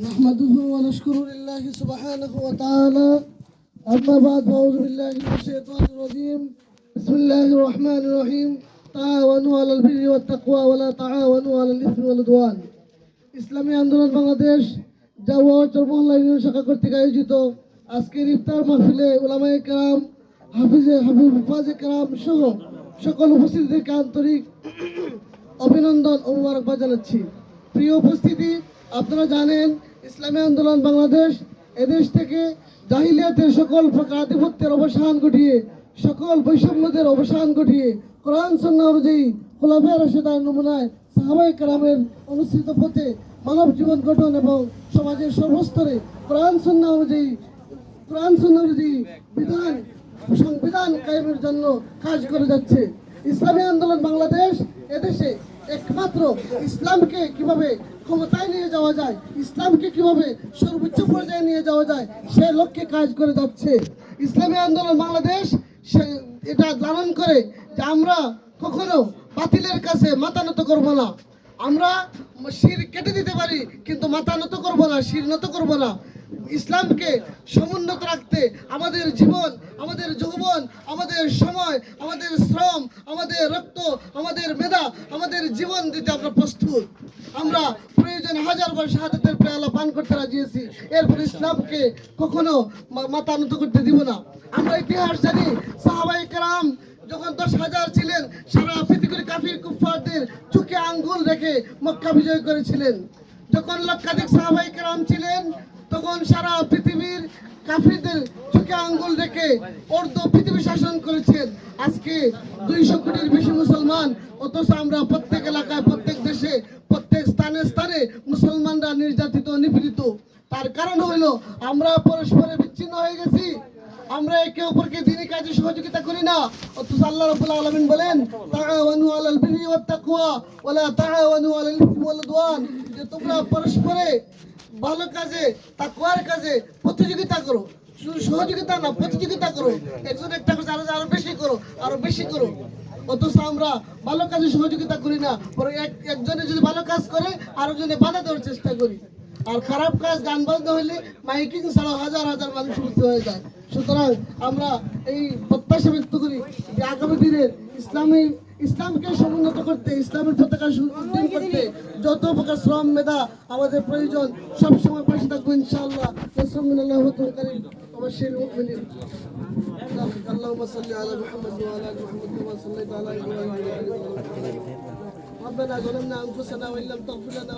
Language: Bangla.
نحمده ونشكر لله سبحانه وتعالى. أما بعد فأعوذ بالله من الشيطان الرجيم. بسم الله الرحمن الرحيم. تعاونوا على البر والتقوى ولا تعاونوا على الإثم والعدوان. ইসলামী আন্দোলন বাংলাদেশ জাওয়া চরমহল্লা ইউনিয়ন শাখা কর্তৃক আয়োজিত আজকের ইফতার মাহফিলে উলামায়ে কেরাম, হাফিজে কেরাম সহ সকল উপস্থিতিদেরকে আন্তরিক অভিনন্দন ও মোবারকবাদ জানাচ্ছি। প্রিয় উপস্থিতি, আপনারা জানেন ইসলামী আন্দোলন বাংলাদেশ এদেশ থেকে জাহিলিয়াতের সকল প্রকার আধিপত্যের অবসান ঘটিয়ে, সকল বৈষম্যদের অবসান ঘটিয়ে কোরআন সুন্নাহ অনুযায়ী খোলাফায়ে রাশেদার নমুনায় সাহাবায়ে কেরামের অনুসৃত পথে মানব জীবন গঠন এবং সমাজের সর্বস্তরে কোরআন সুন্নাহ অনুযায়ী সংবিধান কায়েমের জন্য কাজ করে যাচ্ছে। ইসলামী আন্দোলন বাংলাদেশ এদেশে একমাত্র ইসলামকে কিভাবে ক্ষমতায় নিয়ে যাওয়া যায়, ইসলামকে কিভাবে সর্বোচ্চ পর্যায়ে নিয়ে যাওয়া যায় সে লক্ষ্যে কাজ করে যাচ্ছে। ইসলামী আন্দোলন বাংলাদেশ এটা লালন করে যে আমরা কখনো বাতিলের কাছে মাথা নত করব না। আমরা শির কেটে দিতে পারি কিন্তু মাথা নত করব না, শির নত করব না। ইসলামকে সমুন্নত রাখতে আমাদের জীবন, আমাদের যৌবন, আমাদের সময়, আমাদের শ্রম, আমাদের রক্ত, আমাদের মেধা, আমাদের জীবন দিতে আমরা প্রস্তুত। আমরা প্রয়োজন হাজারবার শাহাদাতের পেয়ালা পান করতে রাজি আছি। এরপর ইসলামকে কখনো মাথা নত করতে দিব না। আমরা ইতিহাস জানি, সাহাবায়ে কেরাম যখন 10,000 ছিলেন, সারা পৃথিবীর কাফির কুফফারদের চোখে আঙ্গুল রেখে মক্কা বিজয় করেছিলেন। যখন লক্ষাধিক সাহাবায়ে কেরাম ছিলেন, তখন সারা পৃথিবীর কাফিরদের চোখে আঙ্গুল রেখে অর্ধ পৃথিবী শাসন করেছেন। আজকে 200 কোটির বেশি মুসলমান, অথচ আমরা প্রত্যেক এলাকায়, প্রত্যেক দেশে, প্রত্যেক স্থানে স্থানে মুসলমানরা নির্যাতিত, নিপীড়িত। তার কারণ হইল আমরা পরস্পরে বিচ্ছিন্ন হয়ে গেছি। আমরা একে অপরকে দ্বীনি কাজে সহযোগিতা করি না। অথচ আল্লাহ রাব্বুল আলামিন বলেন, তাআওয়ানু আলাল বিররি ওয়াত তাকওয়া ওয়ালা তাআওয়ানু আলাল ইসমি ওয়াল উদওয়ান, যে তোমরা পরস্পরে ভালো কাজে, তাকওয়ার কাজে প্রতিযোগিতা করো, সহযোগিতা না, প্রতিযোগিতা করো। একজন একটা কাজ আরো বেশি করো, আরো বেশি করো। অথচ আমরা ভালো কাজে সহযোগিতা করি না, পরে একজনে যদি ভালো কাজ করে আরেকজনে বাধা দেওয়ার চেষ্টা করি। আর খারাপ কাজ, গান বাজনা হইলে মাইকিং ছাড়া হাজার হাজার মানুষ সুস্থ হয়ে যায়। সুতরাং আমরা এই প্রত্যাশা ব্যক্ত করি যে আগামী দিনে ইসলামকে সমুন্নত করতে, ইসলামের পতাকা উড্ডীন করতে যত প্রকার শ্রম মেধা আমাদের প্রয়োজন সবসময় পাশে থাকবো ইনশাআল্লাহ। اللهم صل على محمد وعلى ال محمد كما صليت على ابراهيم وعلى ال ابراهيم. ربنا ظلمنا انفسنا وان لم تغفر لنا